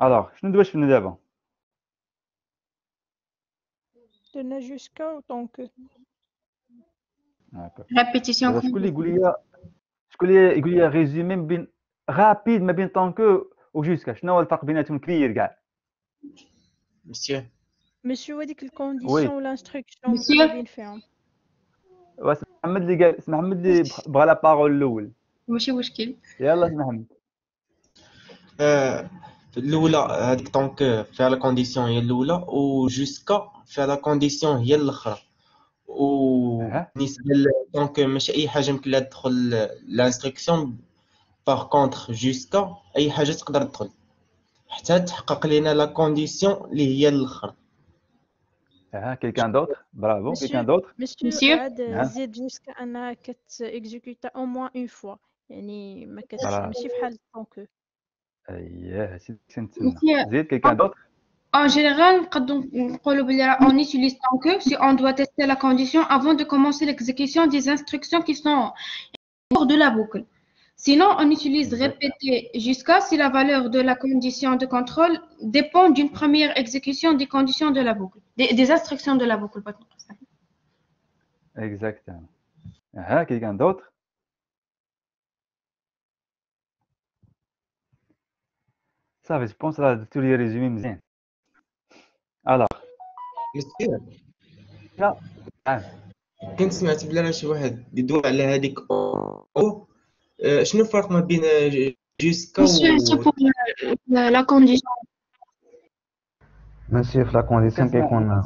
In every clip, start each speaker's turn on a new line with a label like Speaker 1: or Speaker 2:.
Speaker 1: الوغ شنو ندير باش فهمنا دابا؟
Speaker 2: درنا جوسكا autant que.
Speaker 1: هاكا
Speaker 3: Répétition
Speaker 1: دابا شكون اللي
Speaker 3: continue.
Speaker 1: يقول لي ريزومي ما بين رابيد ما بين طونكو وجوسكا، شنو هو الفرق بيناتهم كبير كاع؟
Speaker 4: مسيو
Speaker 2: Monsieur هاديك الكونديسيون
Speaker 1: وي
Speaker 2: والانستركسيون
Speaker 3: Monsieur,
Speaker 2: مختلفين فيهم.
Speaker 1: واش محمد اللي قال، محمد اللي بغى لا بارول الاول.
Speaker 3: ماشي مشكل.
Speaker 1: يلا محمد.
Speaker 4: الاولى هذيك طونك فيها لا كونديسيون هي الاولى وجوسكا فيها لا كونديسيون هي الاخرى. وبالنسبه دونك ماشي اي حاجه يمكن لها تدخل لانستركسيون. باغ كونطخ جوسكا اي حاجه تقدر تدخل حتى تحقق لنا لا كونديسيون اللي هي الاخرى.
Speaker 1: كيلكان دوطر؟ برافو. كيلكان دوطر؟
Speaker 2: Monsieur عاد زيد جوسكا انها كتيكزيكوتا او موان اون فوا، يعني ما ماشي بحال طونكو.
Speaker 1: اييه هادشي اللي كنتسنى.
Speaker 3: Monsieur,
Speaker 1: زيد كيلكان دوطر؟
Speaker 3: en général, on utilise tant que si on doit tester la condition avant de commencer l'exécution des instructions qui sont hors de la boucle. Sinon, on utilise répéter jusqu'à si la valeur de la condition de contrôle dépend d'une première exécution des conditions de la boucle, des instructions de la boucle.
Speaker 1: اكزاكتومون. كيلكان دوطر؟ صافي جو بونس راه درتو لي ريزومي مزيان. الوغ
Speaker 4: مسيو
Speaker 1: لا
Speaker 4: كنت سمعت بلا راه شي واحد يدور على هذيك او شنو الفرق ما بين جوسكا
Speaker 3: Monsieur, c'est pour la condition.
Speaker 5: ماشي في لا كونديسيون كيكون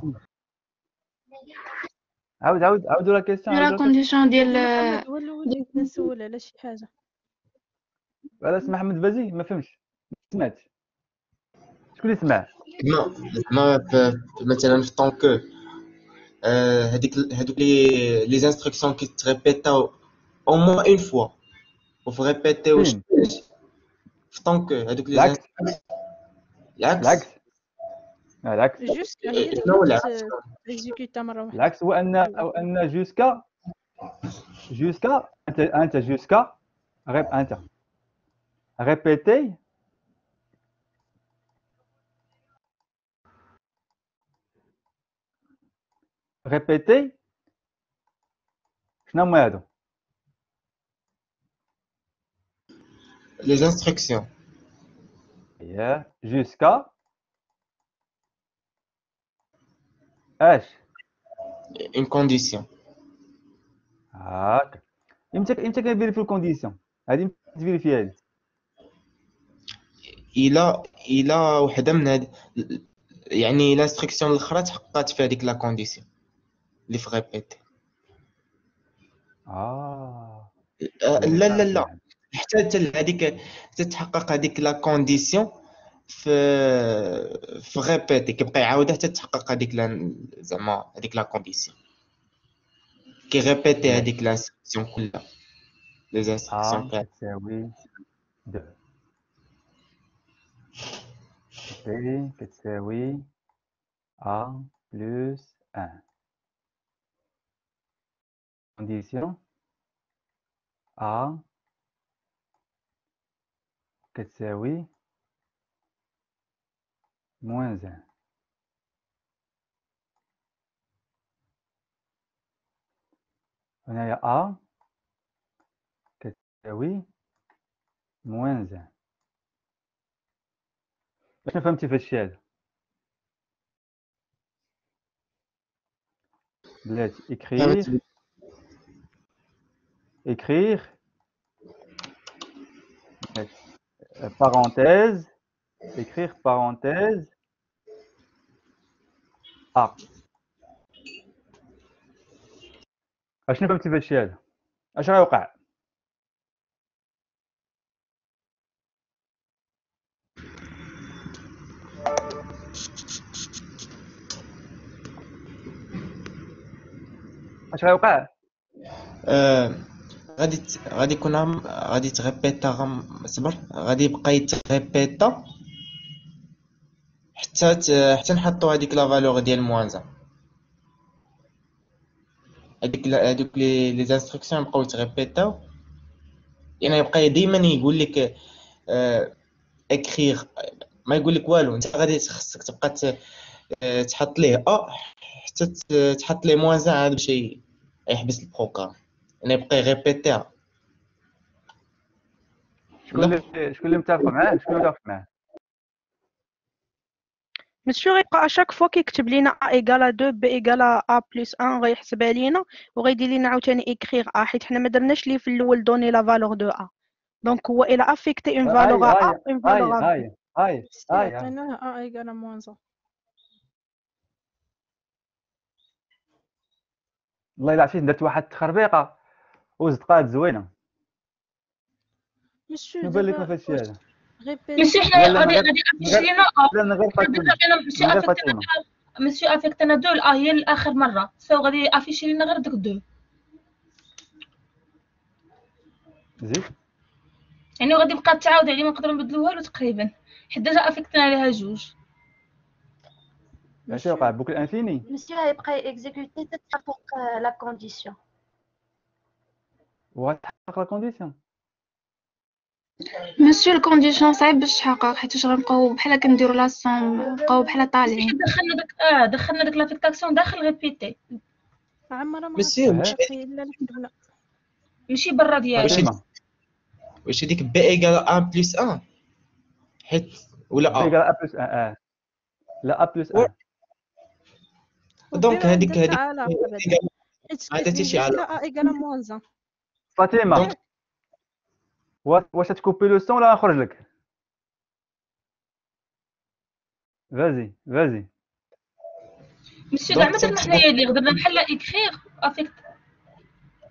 Speaker 1: عاودوا لا كيسيون.
Speaker 3: La condition ديال
Speaker 2: هو الاول اللي نسول على شي حاجه.
Speaker 1: علاش محمد فازي ما فهمتش؟ سمعت شكون اللي سمع؟
Speaker 4: ما مثلا في طونك هذوك لي انستركسيون كيتريبيتاو او موان اون فوا وفي ريبيتيوش في طونك هذوك لي
Speaker 1: العكس.
Speaker 2: جوسكا هي اللي
Speaker 4: شنو العكس؟
Speaker 2: كتيكزيكوتا مره واحده.
Speaker 1: العكس هو ان جوسكا انت جوسكا انت ريبيتي شنو هما هادو؟
Speaker 4: لي انستركسيون
Speaker 1: اييه جوسكا اش
Speaker 4: اون كونديسيون.
Speaker 1: هاكا. امتى كنفيريفيو الكونديسيون هادي؟ تفيريفي هادي
Speaker 4: الى وحده من هاد يعني الانستركسيون الاخرى تحققت في هذيك لا كونديسيون اللي في ريبيتي. لا حتى هذيك تتحقق هذيك لا كونديسيون في ريبيتي كيبقى يعاودها حتى تحقق هذيك زعما هذيك لا كونديسيون كي ريبيتي هذيك الانستركسيون كلها لي انستركسيون
Speaker 1: تساوي 2 B كتساوي A plus 1 condition A كتساوي moins 1. هنايا A كتساوي moins 1. باش فهمتي في هادشي هذا بلاتي؟ écrire parenthèse écrire parenthèse A. اشنو فهمتي في هادشي هذا؟ اش غيوقع؟ اش غيوقع؟
Speaker 4: غادي يكون غادي تريبيتا صبر غادي يبقى يتريبيتا حتى نحطوا هذيك لا فالور ديال موانزا. هذوك لي انستركسيون يبقاو يتريبيتاو يعني يبقى ديما يقول لك اكريغ ما يقول لك والو، انت غادي خصك تبقى تحط ليه حتى تحط ليه موان زان عاد باش يحبس البروغرام، يعني يبقى يغيبيتيها.
Speaker 1: شكون اللي متفق معاه؟
Speaker 6: مسيو غيبقى اشاك فوا كيكتب لينا ا ايكالا 2 بي ايكالا ا بلس 1 غيحسبها لينا وغيدير لينا عاوتاني اكريغ ا، حيت حنا ما درناش ليه في الاول دوني لا فالور دو ا. دونك هو الى افيكتي اون فالور ا اون فالور ا بي.
Speaker 2: سي عطيناه ا ايكال موان زون.
Speaker 1: والله الا عرفتي درت واحد التخربيقه وزدقات زوينه.
Speaker 2: مسيو
Speaker 1: شنو بان لكم
Speaker 2: دابا
Speaker 1: في هذا الشيء هذا؟
Speaker 3: مسيو
Speaker 2: ريبيتي.
Speaker 3: حنا
Speaker 1: لا
Speaker 3: غادي
Speaker 1: من
Speaker 3: افيكتي لينا
Speaker 1: لا من غير فاطمه،
Speaker 3: مسيو
Speaker 1: من غير
Speaker 3: افيكتينا
Speaker 1: فاطمه.
Speaker 3: مسيو افيكتينا دو هي لاخر مره، سو غادي افيشي لينا غير دوك دو،
Speaker 1: زيد
Speaker 3: يعني غادي يبقى تعاود عليه ما نقدروا نبدلو والو تقريبا، حيت ديجا افيكتينا عليها جوج.
Speaker 1: اش وقع بوكل انفيني؟
Speaker 7: Monsieur a exécuté pour la condition.
Speaker 1: وغتحقق لا كونديسيون.
Speaker 3: مسيو الكونديسيون صعيب باش تحقق، حيت غنبقاو بحال كنديرو لا سوم، نبقاو بحال طالعين. دخلنا داك لافيكتاسيون داخل ريبيتي،
Speaker 2: عمرها ما
Speaker 4: مسيو
Speaker 2: غتحقق الا حنا
Speaker 3: ماشي برا ديالو.
Speaker 1: فاطمه
Speaker 4: واش هذيك بي ايكال 1 بلس 1 حيت ولا
Speaker 1: بي ايكال ا بلس 1 لا ا بلس 1
Speaker 4: دونك هذيك
Speaker 2: عاد
Speaker 4: تيشي على
Speaker 2: ا ايكال موان زون.
Speaker 1: فاطمه
Speaker 4: دونك
Speaker 1: واش تكوبي لو سون ولا نخرج لك؟ فازي
Speaker 3: مسيو كاع ما درنا حنايا ليه، درنا بحال اكريغ افيكت،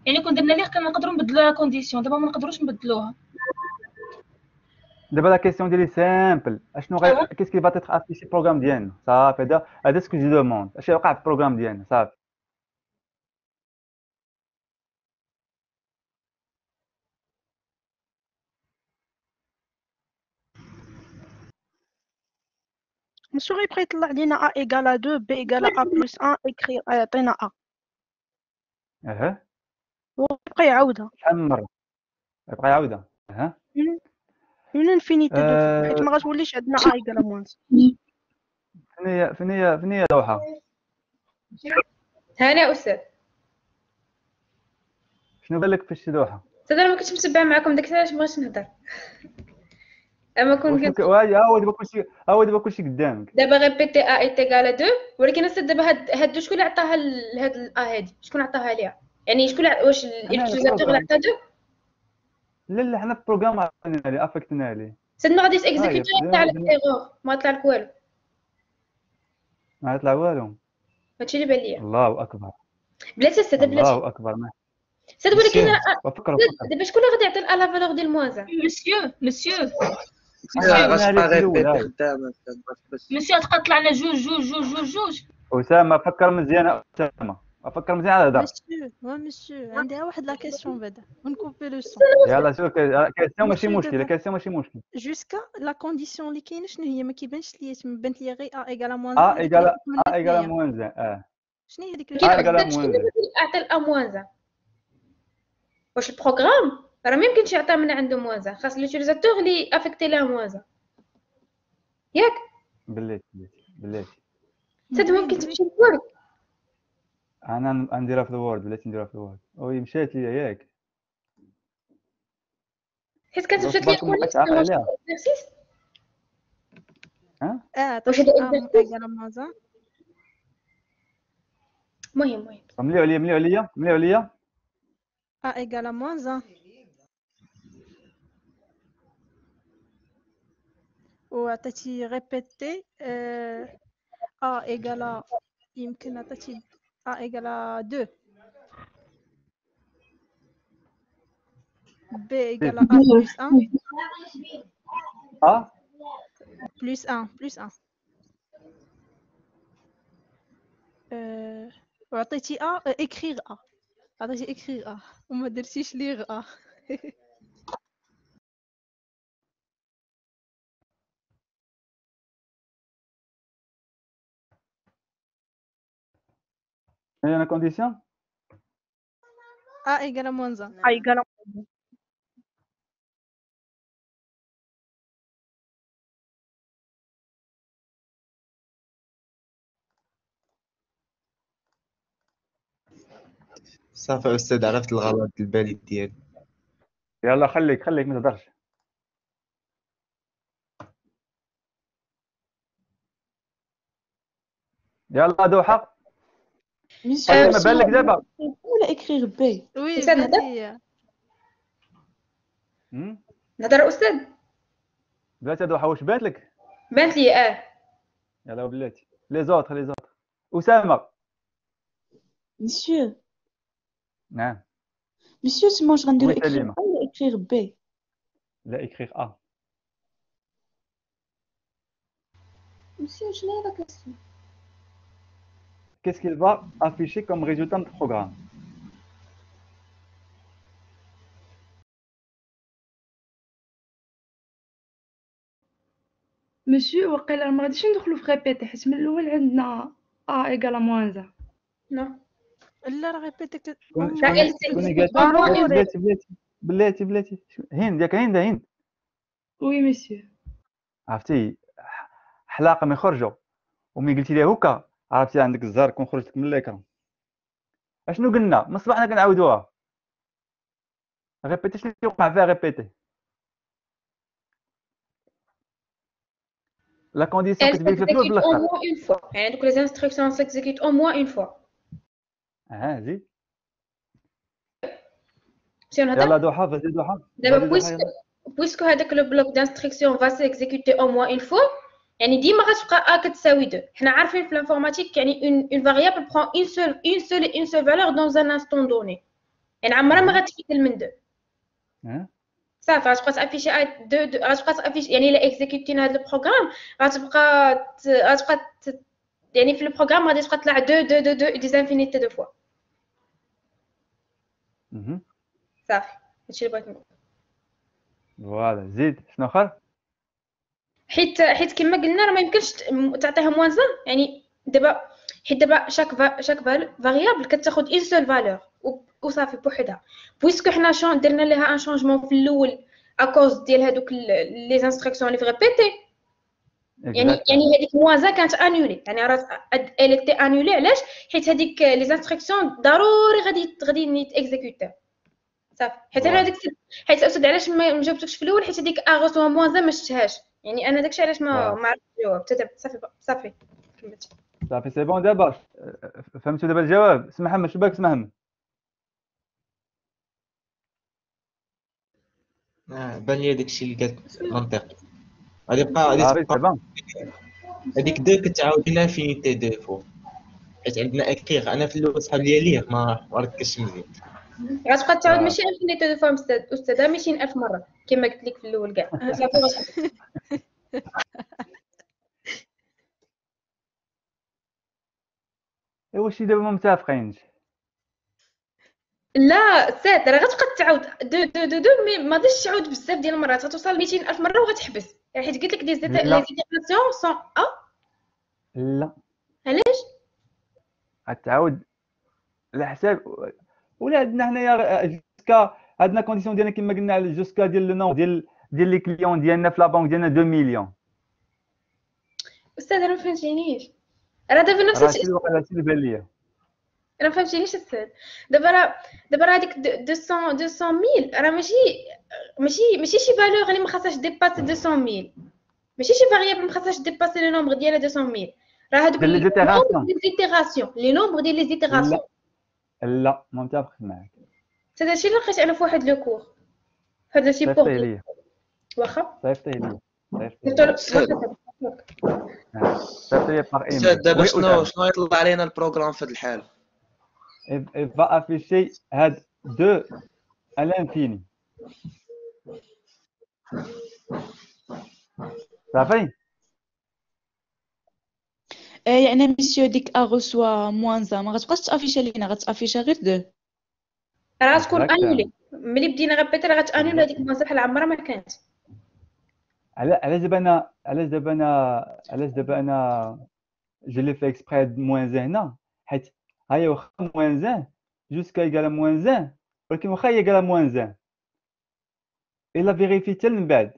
Speaker 3: يعني كون درنا ليه كنقدروا نبدلوا لا كونديسيون، دابا ما نقدروش نبدلوها.
Speaker 1: دابا لا كيسيون ديالي سامبل، اشنو كيس كي فاتيتر افيشي البروغرام ديالنا صافي. هذا سكو جو دوموند، اش يوقع في البروغرام ديالنا صافي.
Speaker 6: مسيو غيبقى يطلع لينا ا ايكالا 2 بي ايكالا ا بلس 1 اكريغ يعطينا ا ويبقى يعاودها
Speaker 1: شحال من مره يبقى يعاودها
Speaker 6: اون انفينيتي دو فوا، حيت ما غاتوليش عندنا ا ايكالا موان.
Speaker 1: فين هي لوحه؟
Speaker 3: هاني استاذ،
Speaker 1: شنو بان لك في شي لوحه؟
Speaker 3: استاذ انا ما كنتش متبعه معكم داك العلاش بغيت نهضر، اما كنت
Speaker 1: هو دابا كلشي قدامك.
Speaker 3: دابا ريبيتي ا ايتيغال 2، ولكن استاذ دابا هاد شكون اللي عطاها لهاد الا هادي؟ شكون عطاها ليها؟ يعني شكون واش اليوتيليزاتور اللي عطاها 2؟
Speaker 1: لا حنا في البروغرام اللي افكتنا عليه.
Speaker 3: استاذ ما غاديش اكزيكيوتي يطلع لك ايغور، ما يطلع لك والو،
Speaker 1: ما يطلع والو.
Speaker 3: هادشي اللي بان ليا.
Speaker 1: الله اكبر
Speaker 3: بلاتي استاذ بلاتي
Speaker 1: الله اكبر.
Speaker 3: استاذ، ولكن
Speaker 1: فكر
Speaker 3: دابا شكون اللي غادي يعطي لا فالور ديال موازا؟ مسيو مسيو تبقى طلع لنا جوج.
Speaker 1: اسامه فكر مزيان، فكر مزيان على الهضره.
Speaker 2: مسيو عندها واحد لا كيسيون بعدا ونكوبي لو سون.
Speaker 1: يلا شوف كيسيون ماشي مشكل.
Speaker 2: جوسكا لا كونديسيون اللي كاينه شنو هي؟ ما كيبانش ليا، بانت لي غير ا ايكال موان
Speaker 1: ا ايكال موان زان.
Speaker 2: شنو هي ديك
Speaker 1: ا ايكال موان زان؟
Speaker 3: اعطي الا موازا، واش البروغرام راه ما يمكنش يعطي من عنده موازا، خاص اليوتيليزاتور اللي افيكتي لها موازا، ياك؟
Speaker 1: بلاتي
Speaker 3: استاذ ممكن تمشي للورد.
Speaker 1: انا نديرها في الوورد، بلاتي نديرها في الوورد. وي مشات ليا ياك،
Speaker 3: حيت كانت مشات لي
Speaker 1: خويا تعقل عليها.
Speaker 2: واش هذا ايكال موازا؟
Speaker 3: المهم
Speaker 1: مليو عليا
Speaker 2: ا ايكال موان زان وعطيتي ريبيتي ا ايكال، يمكن عطيتي ا ايكال 2 بي ايكال ا بلس 1 بلس 1 وعطيتي ا اكريغ ا، عطيتي اكريغ ا وما درتيش ليغ ا.
Speaker 1: هي انا كونديسيون
Speaker 2: ا ايكال موان زان
Speaker 6: ا ايكالا
Speaker 4: صافي أستاذ، عرفت الغلط البالي ديالي.
Speaker 1: يلا خليك ما تهضرش. يلا دوحة
Speaker 8: Monsieur,
Speaker 1: ما بالك دابا.
Speaker 8: ولا écrire B.
Speaker 2: وي
Speaker 3: أستاذ هذا؟
Speaker 2: بلاتي
Speaker 3: نهضر أستاذ؟
Speaker 1: بلاتي دوحة واش بات لك؟
Speaker 3: بانت لي
Speaker 1: يلا بلاتي لي زوطر. أسامة.
Speaker 8: Monsieur,
Speaker 1: نعم.
Speaker 8: monsieur, si moi je rendais
Speaker 1: Oui,
Speaker 8: écrire
Speaker 1: Salima.
Speaker 8: A ou écrire B.
Speaker 1: لا écrire A.
Speaker 3: Monsieur, je n'ai pas question.
Speaker 1: Qu'est-ce qu'il va afficher comme résultat de programme?
Speaker 9: مسيو وقيلا ما غاديش ندخلوا في ريبيتي حيت من الاول عندنا ا ايكال موان 1.
Speaker 3: نو
Speaker 2: لا راه غيبيتي
Speaker 1: شكون
Speaker 6: ضروري.
Speaker 1: بلاتي هند ياك هند
Speaker 9: وي مسيو.
Speaker 1: عرفتي حلاقه ما يخرجوا ومي قلتي لي هكا عرفتي عندك الزهر كون خرجت من الاكران. اشنو قلنا من صباحنا كنعاودوها ريبيتي. شنو اللي وقع فيها ريبيتي؟ لا كونديسيون
Speaker 3: Elle
Speaker 1: كتبين في الأول
Speaker 3: s'exécute
Speaker 1: في
Speaker 3: au
Speaker 1: الاخر.
Speaker 3: moins une fois. يعني دوك les instructions s'exécutent au moins une fois.
Speaker 1: زيد
Speaker 3: ماشي نهضر
Speaker 1: يلا دوحه فازي دوحه.
Speaker 3: دابا puisque هذاك لو بلوك d'instruction va s'exécuter au moins une fois يعني ديما غتبقى a كتساوي 2. حنا عارفين في l'informatique يعني une variable prend une seule valeur dans un instant donné. يعني عمرها ما غتبدل من 2. صافي غتبقى تافيشي 2 غتبقى تافيشي يعني الا اكزيكوتينا هذا البروغرام غتبقى يعني في البروغرام غادي تبقى تطلع 2 دي انفينيتي دو فوا. صافي هادشي اللي بغيت نقول.
Speaker 1: فوالا زيد شنو اخر؟
Speaker 3: حيت كما قلنا راه ما يمكنش تعطيها موان يعني دابا حيت دابا شاك فاريابل كتاخذ اون سول فالور وصافي بوحدها. بويسكو حنا درنا لها ان شونجمون في الاول اكوز ديال هذوك لي انستركسيون اللي في ريبيتي يعني هذيك موازا كانت انولي يعني راه اليتي انولي. علاش؟ حيت هذيك لي انستركسيون ضروري غادي نيتيكزيكوتيو صافي. حيت انا هذيك حيت اسد علاش ما جاوبتكش في الاول حيت هذيك اغوسو موازا ما شفتهاش يعني انا داكشي علاش ما عرفتش الجواب. صافي كملت
Speaker 1: صافي سي بون. دابا فهمتوا دابا الجواب؟ اسم محمد شو بالك اسم محمد؟
Speaker 4: بان لي داكشي اللي قالت منطقي. غادي تبقى هذيك دو كتعاود لانفينيتي دو فوا حيت عندنا اكيغ. انا في الاول صحاب ليا ليه ما ركزتش مزيان.
Speaker 3: غتبقى تعاود ماشي انفينيتي دو فوا استاذه 200,000 مره كما قلت لك في الاول كاع. صافي غتحبس.
Speaker 1: واش دابا ما متفقينش؟
Speaker 3: لا استاذ راه غتبقى تعاود دو مي ما غاديش تعاود بزاف ديال المرات غتوصل 200,000 مره وغتحبس حيت قلت لك لي زيتيراسيون سون
Speaker 1: لا
Speaker 3: علاش
Speaker 1: غتعاود على حساب ولا عندنا حنايا جوسكا عندنا كونديسيون ديالنا كما قلنا على جوسكا ديال لو نون ديال لي كليون ديالنا في لا بانك ديالنا 2 مليون.
Speaker 3: استاذ انا ما فهمتينيش. راه دابا نفس
Speaker 1: الشيء اللي وقع اللي بان ليا.
Speaker 3: انا ما فهمتينيش استاذ. دابا راه هذيك 200,000 راه ماشي شي فالور اللي ما خاصهاش ديباسي 200,000 ماشي شي فاريابل ما خاصهاش ديباسي لو نومبر ديالها 200,000 راه هذوك لي زيتيراسيون لي نومبر ديال لي زيتيراسيون.
Speaker 1: لا ما متفقش معاك.
Speaker 3: هذا الشيء اللي لقيت انا في واحد لو كور هذا شي بور واخا
Speaker 1: صيفطيه ليا
Speaker 10: دابا شنو يطلع علينا البروغرام في هذا الحال؟
Speaker 1: va afficher هاد 2 à l'infini. صافي
Speaker 8: يعني مسيو ديك ا غوسوا موان ما غتبقاش تافيشا لينا غتافيشا غير 2.
Speaker 3: راه تكون انولي ملي بدينا غبيتي راه غتانولي هذيك الموازا بحال عمرها ما كانت.
Speaker 1: علاش دابا انا جو لي في اكسبري موان هنا حيت هيا واخا موان جوسكا ايكال موان ولكن واخا هي ايكال موان الا فيريفي حتى من بعد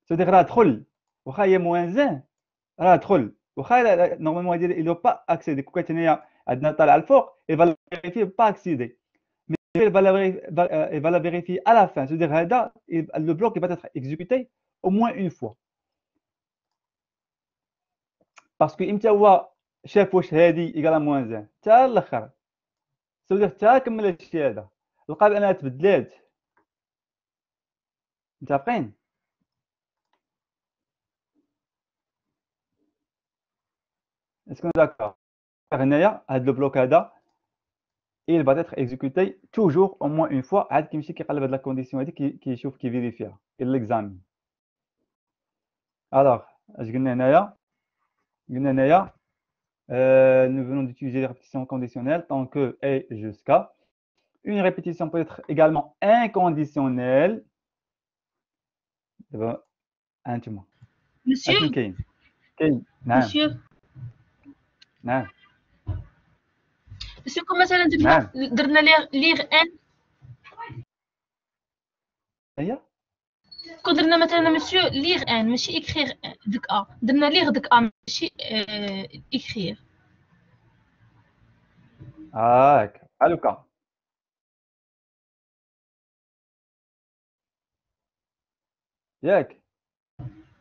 Speaker 1: تدير راه دخل واخا هي موان راه دخل واخا نورمالمون ديال لو با اكسيدي كون كانت هنايا عندنا طالعه الفوق il va la vérifier pas accéder. Mais il va la vérifier à la fin. C'est-à-dire, le bloc il va être exécuté au moins une fois. Parce que إمتى هو شاف واش هذه إيكالا موان 1 حتى الآخر. c'est-à-dire حتى كمل هادشي هذا لقى بأنها تبدلات. متفقين؟ اسكو داكور؟ هنايا هاد لو بلوك هذا il va être exécuté toujours au moins une fois. عاد كيمشي كيقلب هاد لا كونديسيون هادي كيشوف كيفيريفيها l'examine. alors اش قلنا هنايا؟ قلنا هنايا nous venons d'utiliser les répétitions conditionnelles tant que et jusqu'à. Une répétition peut être également inconditionnelle. دابا انتما
Speaker 3: Monsieur,
Speaker 1: اشنو كاين نعم
Speaker 3: monsieur,
Speaker 1: نعم
Speaker 3: monsieur, comme مثلا
Speaker 1: نعم
Speaker 3: درنا ليغ ان
Speaker 1: هي
Speaker 3: كون درنا مثلا monsieur ليغ ان ماشي écrire ديك ا درنا ليغ ديك ا ماشي écrire.
Speaker 1: هاك بحال هكا ياك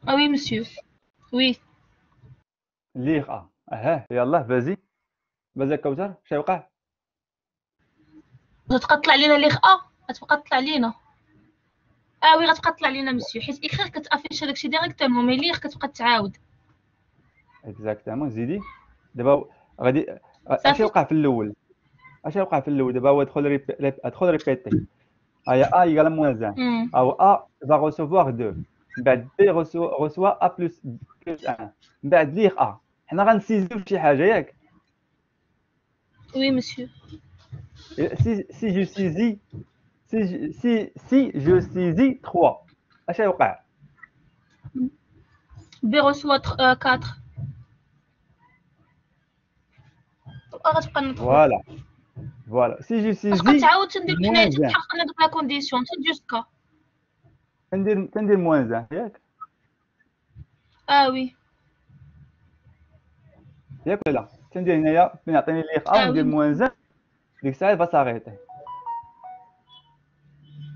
Speaker 3: Ah oui monsieur. Oui.
Speaker 1: ليغ يلاه فازي كوثر شنو وقع
Speaker 3: غتبقى تطلع لينا ليغ ا غتبقى تطلع لينا. وي غتبقى تطلع لينا مسيو حيت اكريغ كتافيش داكشي ديريكتومون مي ليغ كتبقى تعاود.
Speaker 1: اكزاكتومون زيدي دابا غادي اش
Speaker 3: صافي.
Speaker 1: يوقع في الاول دابا هو ادخل ريبيتي هيا ا يقال موان 1 او ا va recevoir 2 من بعد بي reçoit a plus 1 من بعد ليغ ا حنا غنسيزيو شي حاجه ياك
Speaker 3: وي مسيو.
Speaker 1: si je saisis si je saisis 3 اش يوقع
Speaker 3: بي رسوا 4 غتبقى ندخل.
Speaker 1: فوالا si je
Speaker 3: غتبقى
Speaker 1: saisis
Speaker 3: تعاود تندير حنايا
Speaker 1: moins 1
Speaker 3: تحققنا دوك لا كونديسيون حتى جوسكا.
Speaker 1: تندير موان 1 ياك
Speaker 3: وي
Speaker 1: ياك ولا تندير هنايا فين يعطيني ليغ ا وندير
Speaker 3: وي
Speaker 1: موان 1 ديك الساعه با ساغيتي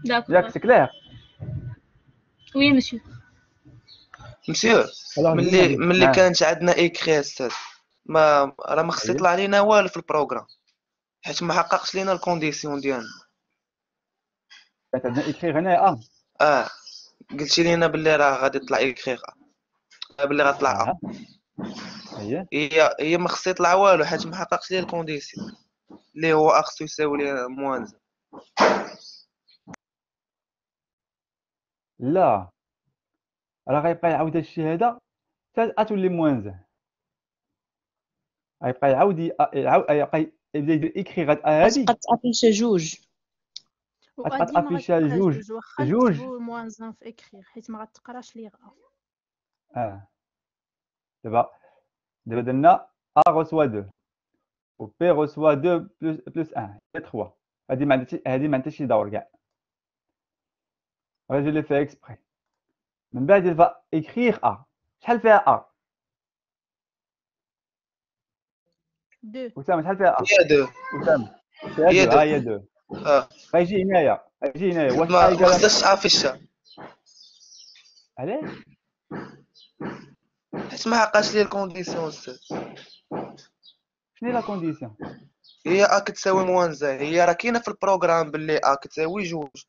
Speaker 3: داكور.
Speaker 1: ياك سي كلير
Speaker 3: وي مسيو.
Speaker 10: مسيو ملي كانت عندنا ايكري استاذ راه ما خص يطلع لينا والو في البروغرام حيت ما حققش لينا الكونديسيون ديالنا.
Speaker 1: كانت عندنا اكريغ هنايا
Speaker 10: قلتي لينا باللي راه غادي يطلع ايكريغ باللي غطلع هي ما خص يطلع والو حيت ما حققش ليا الكونديسيون اللي هو خصو يساوي لي موان 1.
Speaker 1: لا راه غيبقى يعاود هادشي هذا حتى تولي موان 1 غيبقى يعاود يبدا يدير اكريغ هاد هادي
Speaker 8: تبقى تافيشا جوج
Speaker 1: غتبقى تافيشا جوج
Speaker 2: واخا موان 1 في اكريغ حيت ما غتقراش ليغ
Speaker 1: دابا درنا ا reçoit 2 و بي reçoit 2 plus 1 هي 3 هادي ما عندها حتى شي دور كاع جو لي في اكسبري من بعد il va écrire a شحال فيها ا
Speaker 2: 2
Speaker 1: وسام شحال فيها ا
Speaker 10: هي 2
Speaker 1: وسام فيها 2 هي 2 غيجي هنايا واش
Speaker 10: ما خصهاش تعافيشها
Speaker 1: علاش
Speaker 10: حيت ما حققش ليا الكونديسيون استاذ.
Speaker 1: شنو هي لا كونديسيون
Speaker 10: هي ا كتساوي موان 1 هي راه كاينه في البروغرام باللي ا كتساوي جوج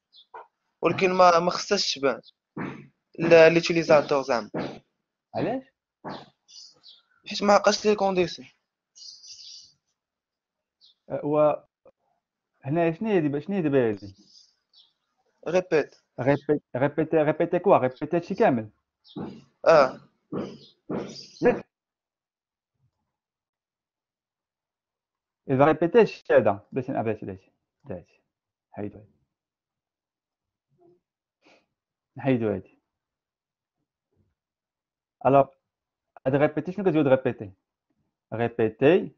Speaker 10: ولكن ما خصهاش تبان ليوتيليزاتور زعما
Speaker 1: علاش
Speaker 10: حيت ما حققش ليا الكونديسيون.
Speaker 1: و هنا شنو هي دابا هادي
Speaker 10: ريبيت
Speaker 1: ريبيتي كوا ريبيتي هادشي كامل ياك il va répéter هادشي هذا باش داتي نحيدو هادي الوغ هاد ريبيتي شنو كتقول ريبيتي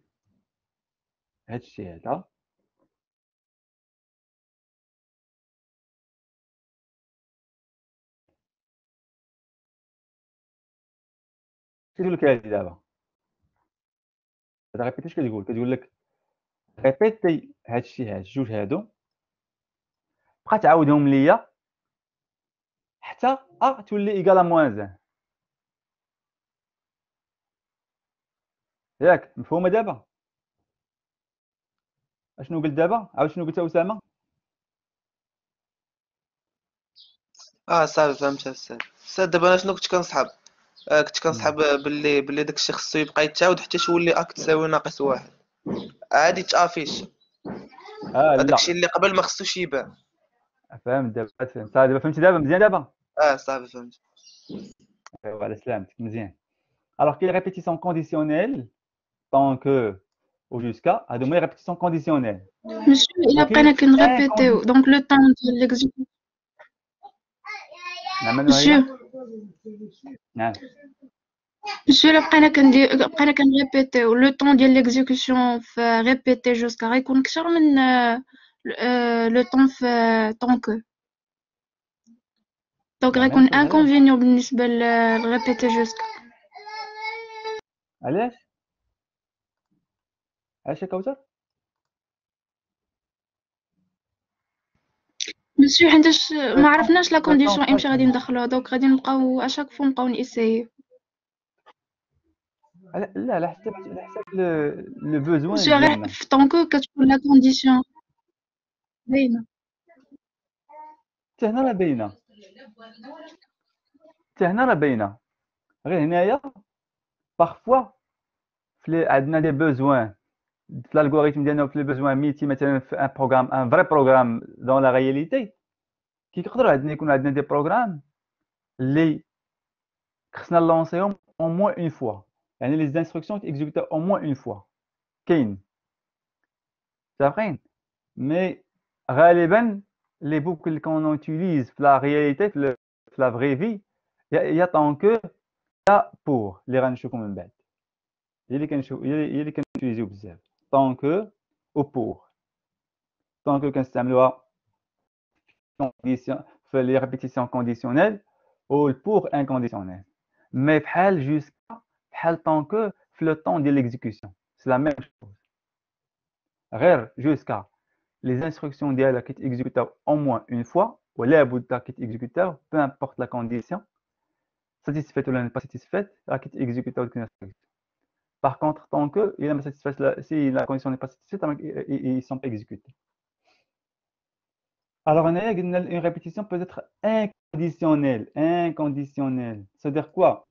Speaker 1: هادشي هذا كتقول لك هادي دابا هاد ريبيتي اش كتقول لك ريبيتي هاد الشيء هاد جوج هادو بقى تعاودهم ليا حتى تولي ايكالا موان 1 ياك مفهومه دابا اشنو قلت دابا عاود شنو قلت اسامه
Speaker 10: صافي فهمت استاذ دابا انا شنو كنت كنصحاب كنت كنصحاب باللي داك الشيء خصو يبقى يتعاود حتى تولي اك تساوي ناقص 1 عادي تافيش هذاك
Speaker 1: لا
Speaker 10: الشيء اللي قبل ما خصوش يبان.
Speaker 1: فهمت دابا فهمت دابا فهمتي دابا مزيان دابا
Speaker 10: صافي فهمت.
Speaker 1: ايوا على سلامتك مزيان alors que les répétitions conditionnelles tant que ou jusqu'à هادو هما les répétitions conditionnelles
Speaker 3: مسيو إلا بقينا كنريبيتيو دونك لو طون ديال ليكزيكيوشن
Speaker 1: نعم
Speaker 3: مسيو
Speaker 1: نعم
Speaker 3: مسيو إلا بقينا كنريبيتيو لو طون ديال ليكزيكيوشن في ريبيتي جوسكا غيكون كثر من لو طون في طون كو دونك غيكون انكونفينيون بالنسبة لريبيتي جوسكا.
Speaker 1: علاش يا كوثر
Speaker 3: مسيو حيتاش ما عرفناش لا كونديسيون امتى غادي ندخلوها دونك غادي نبقاو اشاك فوا نبقاو نيسايو.
Speaker 1: لا على حسب لو بوزوان
Speaker 3: مسيو غير في طونكو كتكون لا كونديسيون باينه
Speaker 1: حتى هنا راه باينه غير هنايا بارفوا عندنا دي بوزوان في الالغوريثم ديالنا في لي بوزوان ميتي مثلا في ان بروغرام ان فري بروغرام دون لا رياليتي كيقدروا يكون عندنا دي بروغرام اللي خصنا لونسيهم au moins une fois يعني les instructions exécutées au moins une fois كاين صافين مي غالبا les boucles qu'on utilise في la réalité في la vraie vie يا tant que يا pour اللي غنشوفو من بعد هي اللي كنوتيليزيو بزاف tant que ou pour tant que كنستعملوها في les répétitions conditionnelles ou pour inconditionnel mais بحال jusqu'à بحال tant que في le temps de l'exécution c'est la même chose غير jusqu'à les instructions ديالها كيتexécutaو au moins une fois ولا بد كيتexécutaو peu importe la condition satisfaite ou pas satisfaite راه كيتexécutaو ديك l'instruction. Par contre tant que il est satisfait si la condition n'est pas satisfaite ils sont pas exécutés. Alors une répétition peut être inconditionnelle. C'est-à-dire quoi?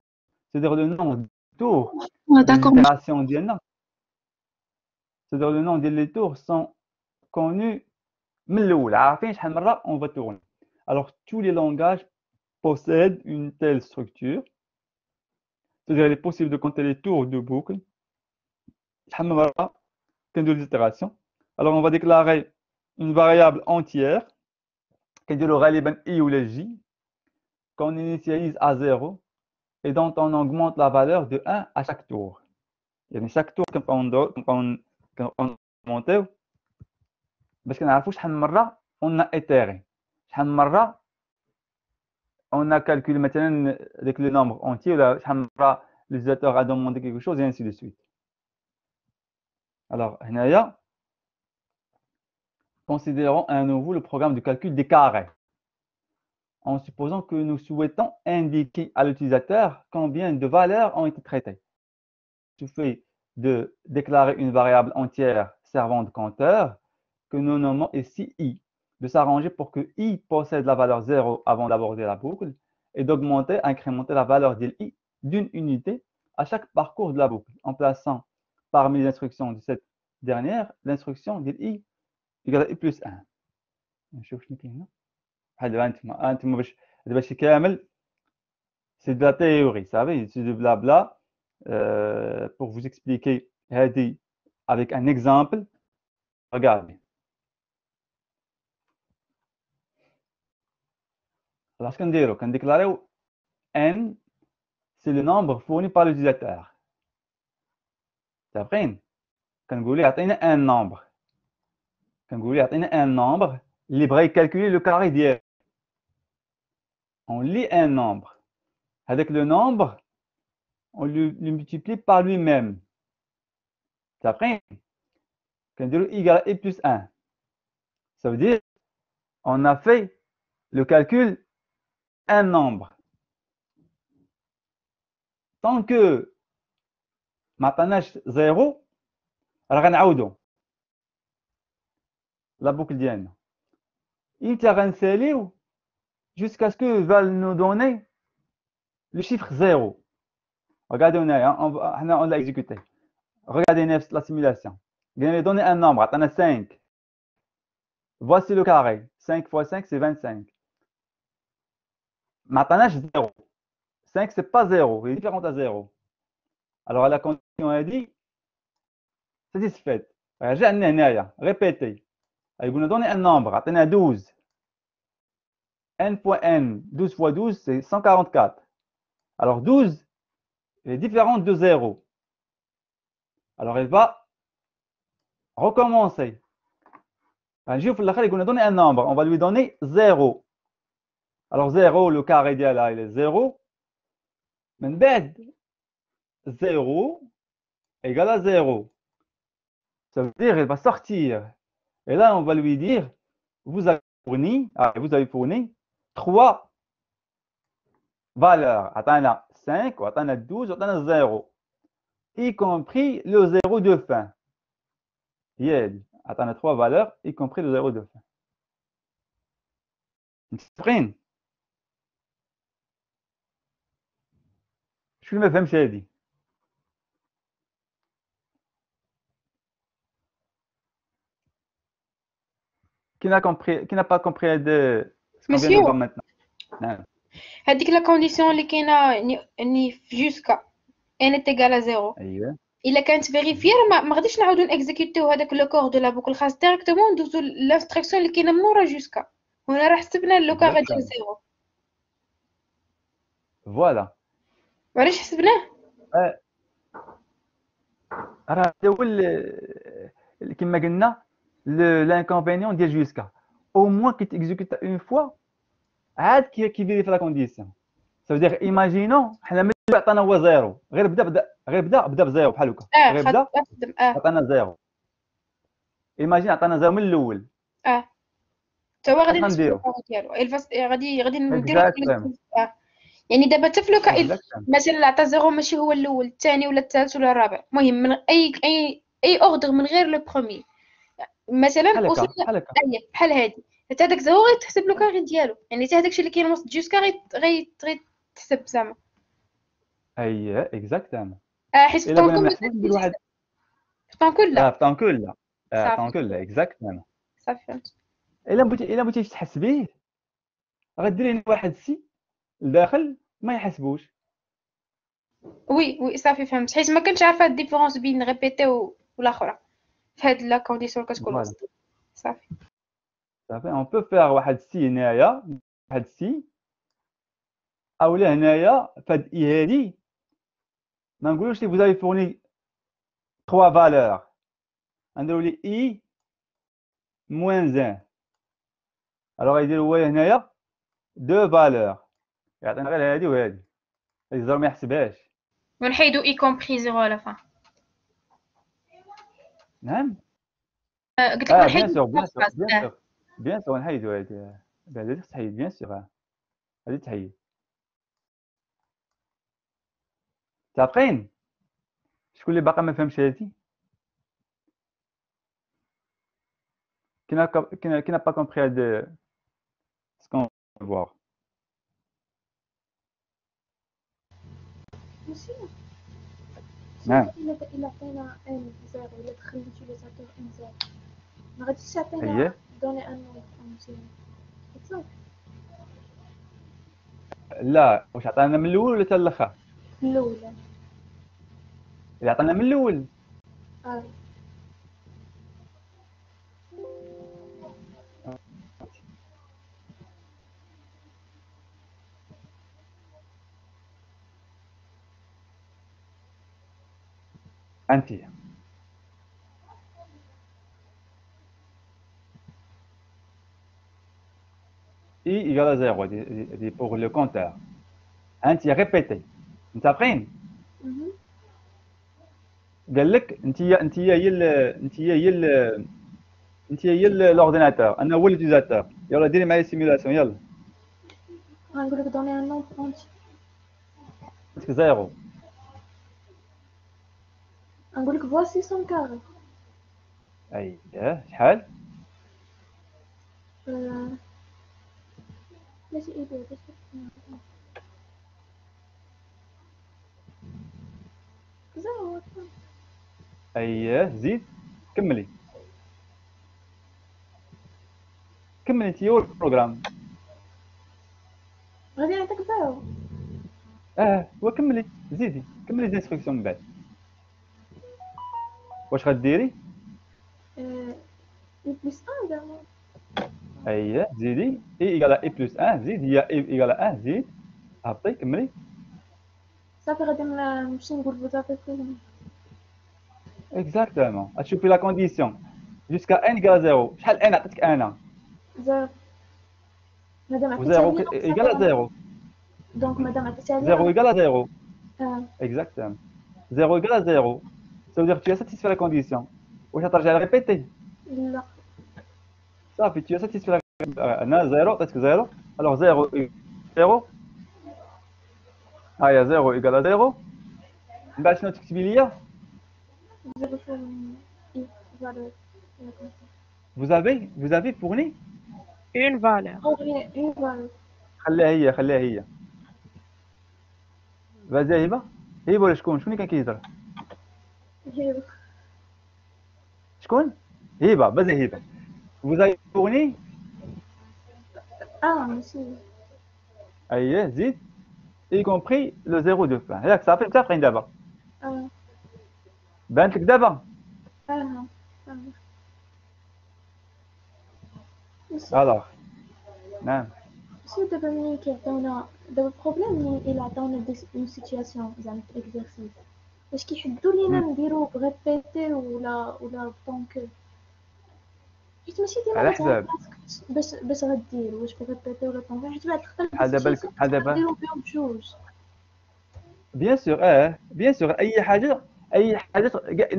Speaker 1: C'est-à-dire le nombre de tours d'itération ديالنا. C'est-à-dire le nombre des tours sont connus من الأول عارفين شحال مرة on va tourner. Alors tous les langages possèdent une telle structure. C'est-à-dire il est possible de compter les tours de boucle. شحال مرة كنديرو les itérations. Alors on va déclarer une variable entière كنديرو غالبا i ou j qu'on initialise à 0 et dont on augmente la valeur de 1 à chaque tour. يعني chaque tour كنبقاو نمونطيو باش كنعرفوا شحال من مره on a itéré شحال من مره on a calculé مثلا داك le nombre entier ولا شحال من مره l'utilisateur a demandé quelque chose et ainsi de suite. Alors هنايا considérons à nouveau le programme de calcul des carrés en supposant que nous souhaitons indiquer à l'utilisateur combien de valeurs ont été traitées. Il suffit de déclarer une variable entière servant de compteur que nous nommons ici i, de s'arranger pour que i possède la valeur 0 avant d'aborder la boucle et d'augmenter, incrémenter la valeur de i d'une unité à chaque parcours de la boucle en plaçant parmi les instructions de cette dernière l'instruction de i égale à i plus 1. نشوف شنو كاين هنا بحال انتم باش كامل c'est de la théorie, vous savez, c'est du blabla pour vous expliquer هذه avec un exemple. Regardez. Alors, ce qu'on déclare n, c'est le nombre fourni par l'utilisateur. D'après, quand vous voulez atteindre un nombre, libre de calculer le carré d'hier. On lit un nombre. Avec le nombre, on le multiplie par lui-même. D'après, كنديرو I égale I plus 1. Ça veut dire on a fait le calcul un nombre. Tant que ما عطاناش 0 راه غنعاودو لا بوكل ديالنا. إمتى غنساليو jusqu'à ce que va nous donner le chiffre 0. Regardez on l'a exécuté. Regardez la simulation. Il vient de donner un nombre, attends 5. Voici le carré. 5 fois 5, c'est 25. Maintenant, 0. 5, c'est pas 0. Il est différent à 0. Alors, la condition a dit satisfaite. Répétez. Il nous donne un nombre. Attends 12. N fois N. 12 fois 12, c'est 144. Alors, 12 est différent de 0. Alors, elle va recommencer. Il nous donne un nombre. On va lui donner 0. Alors, 0, le carré idéal, il est 0. Mais 0 égale à 0. Ça veut dire qu'elle va sortir. Et là, on va lui dire, vous avez fourni 3 valeurs. Attends 5, attends 12, attends 0. Y compris le 0 de fin. Attends 3 valeurs, y compris le 0 de fin. متفقين؟ شو اللي ما فهمش هذه؟ Qui n'a pas compris ce qu'on vient de voir maintenant. نعم.
Speaker 3: هذيك لا كونديسيون اللي كاينه يعني جوسكا ان est égal à 0.
Speaker 1: ايوه.
Speaker 3: الا كانت فيريفير ما غاديش نعاودو نكزيكوتيو هذاك لو كور دو لا بوكل، خاص ديريكتومون ندوزو لانستركسيون اللي كاينه من ورا جوسكا، وهنا راه حسبنا لو كار ديال 0.
Speaker 1: فوالا.
Speaker 3: وعلاش حسبناه؟
Speaker 1: راه هذا هو كما قلنا l'inconvénient ديال جوسكا. Au moins كي تيكزيكوت اون فوا عاد كيفيريفي لا كونديسيون. Ça veut dire imaginons حنا ملي عطانا هو 0 غير بدا بزيرو بحال هكا. غير بدا عطانا 0. ايماجين عطانا 0 من الاول.
Speaker 3: تا هو غادي نديرو ديالو غادي نديرو يعني دابا حتى في لوكا مثلا عطا 0 ماشي هو الاول الثاني ولا الثالث ولا الرابع، المهم من اي اوردر من غير لو بروميي مثلا وصلنا بحال هادي حتى هذاك 0 غيتحسب له كاري ديالو، يعني حتى هذاك الشيء اللي كاين وسط جوسكا غيتحسب زعما.
Speaker 1: اييه اكزاكتومون.
Speaker 3: حيت في طونكول في طونكول لا.
Speaker 1: في طونكول لا. طونكول لا اكزاكتومون.
Speaker 3: صافي فهمت.
Speaker 1: الا بغيتي تحسبيه غديري واحد سي لداخل ما يحسبوش.
Speaker 3: وي صافي فهمت، حيت ما كنتش عارفه الديفيرونس بين ريبيتي والاخرى في هاد لا كونديسيون كتكون وسط. صافي
Speaker 1: اون بو فير واحد سي هنايا، واحد سي اولا هنايا فهاد اي هادي ما نقولوش لي فوزافي فورني 3 فالور، نديرو لي اي موان 1. الوغ يدير هو هنايا 2 فالور، يعطينا غير هادي وهادي، الزر ما يحسبهاش
Speaker 3: ونحيدو اي كومبري 0 على فان.
Speaker 1: نعم
Speaker 3: قلت لك نحيدو
Speaker 1: بيان سور نحيدو هادي، هادي تحيد بيان سور، هادي تحيد. متفقين؟ شكون اللي باقي ما فهمش هادي؟ qui n'a pas compris ce qu'on va voir. نعم.
Speaker 7: إلا عطينا ان 0 ولا دخل لوتيليزاتور ان 0 ما غاديش تعطينا دوني ان نومبر مزيان.
Speaker 1: لا واش عطانا من الاول ولا حتى الاخر؟
Speaker 7: من الاول.
Speaker 1: اللي عطانا من الاول انت I égale à 0 pour le compteur. انت ريبيتي. متفقين؟ قال لك انت هي l'ordinateur انا هو l'utilisateur. يلا ديري معايا سيمولاسيون يلا.
Speaker 7: غنقول لك دوني ان نوم اونتي.
Speaker 1: اسك زيرو.
Speaker 7: غنقول لك فواسي سون كاري.
Speaker 1: اييه شحال؟
Speaker 7: ماشي ايدي باش زيرو.
Speaker 1: اييه زيد كملي انت هو البروغرام.
Speaker 7: غادي نعطيك زيرو.
Speaker 1: وكملي زيدي كملي الانستركسيون من بعد. واش غديري؟
Speaker 7: اي بلس 1 زعما.
Speaker 1: اييه زيدي اي ايكالا اي بلس 1 زيد هي اي ايكالا 1 زيد هبطي كملي.
Speaker 7: صافي غادي نمشي نقول بوزافي فيهم.
Speaker 1: اكزاكتومون غتشوفي لا كونديسيون جوسكا ان ايكالا زيرو. شحال ان عطيتك انا؟
Speaker 7: زيرو. مادام
Speaker 1: زيرو
Speaker 7: عطيتها لي
Speaker 1: ايكالا زيرو.
Speaker 7: دونك مادام عطيتها لي
Speaker 1: زيرو ايكالا زيرو.
Speaker 7: اكزاكتومون.
Speaker 1: زيرو ايكالا زيرو. Ça veut dire que tu as satisfait la condition. واش غترجع ريبيتي؟
Speaker 7: لا.
Speaker 1: صافي tu as satisfait la انا زيرو عطيتك زيرو. الوغ زيرو زيرو. هيا زيرو ايكالا زيرو. من بعد شنو تكتبي ليا؟ Vous avez fourni
Speaker 6: une valeur.
Speaker 1: خليها هي. فازي هبه ولا شكون اللي كان كيهضر؟ شكون؟ هبه فازي هبه. Vous avez fourni
Speaker 7: ماشي.
Speaker 1: اييه زيد y compris le zéro de fin. ياك صافي متفقين دابا؟ بانت لك دابا؟ الوغ نعم.
Speaker 7: شنو دابا ملي كيعطيونا دابا البروبليم ملي إلا عطاونا اون سيتوياسيون زعما في اكزرسيس واش كيحدوا لينا نديرو بريبيتي ولا طونكو حيت ماشي ديما
Speaker 1: على حساب
Speaker 7: باش غدير واش بريبيتي ولا طونكو حيت بعد الخطر
Speaker 1: بحال دابا
Speaker 7: نديرو بهم بجوج.
Speaker 1: بيان سور اي حاجه